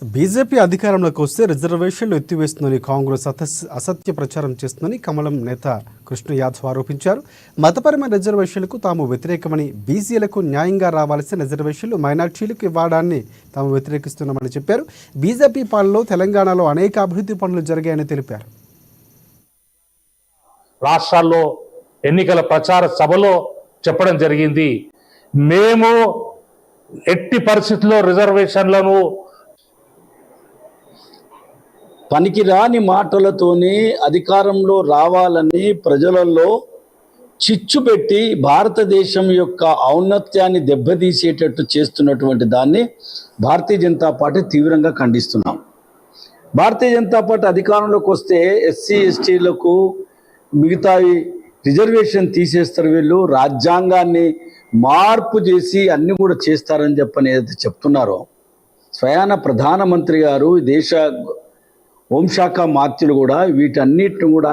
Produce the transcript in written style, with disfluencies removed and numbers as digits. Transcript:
BJP అధికారంలోకి వస్తే రిజర్వేషన్లు ఎత్తివేస్తుందని కాంగ్రెస్ అసత్య ప్రచారం చేస్తుందని కమలం నేత కృష్ణ యాదవ్ ఆరోపించారు. మతపరమైన రిజర్వేషన్లకు తాము వ్యతిరేకమని, బీసీలకు న్యాయంగా రావాల్సిన రిజర్వేషన్లు మైనార్టీలకు ఇవ్వడాన్ని తాము వ్యతిరేకిస్తున్నామని చెప్పారు. బీజేపీ పాలనలో తెలంగాణలో అనేక అభివృద్ధి పనులు జరిగాయని తెలిపారు. రాష్ట్రాల్లో ఎన్నికల ప్రచార సభలో చెప్పడం జరిగింది, మేము ఎట్టి పరిస్థితుల్లో రిజర్వేషన్లను పనికిరాని మాటలతోనే అధికారంలో రావాలని ప్రజలలో చిచ్చు పెట్టి భారతదేశం యొక్క ఔన్నత్యాన్ని దెబ్బతీసేటట్టు చేస్తున్నటువంటి దాన్ని భారతీయ జనతా పార్టీ తీవ్రంగా ఖండిస్తున్నాం. భారతీయ జనతా పార్టీ అధికారంలోకి వస్తే ఎస్సీ ఎస్టీలకు మిగతా రిజర్వేషన్ తీసేస్తారు, వీళ్ళు రాజ్యాంగాన్ని మార్పు చేసి అన్ని కూడా చేస్తారని చెప్పని ఏదైతే చెప్తున్నారో, స్వయాన ప్రధానమంత్రి గారు, దేశ హోంశాఖ మాత్యులు కూడా వీటన్నిటిని కూడా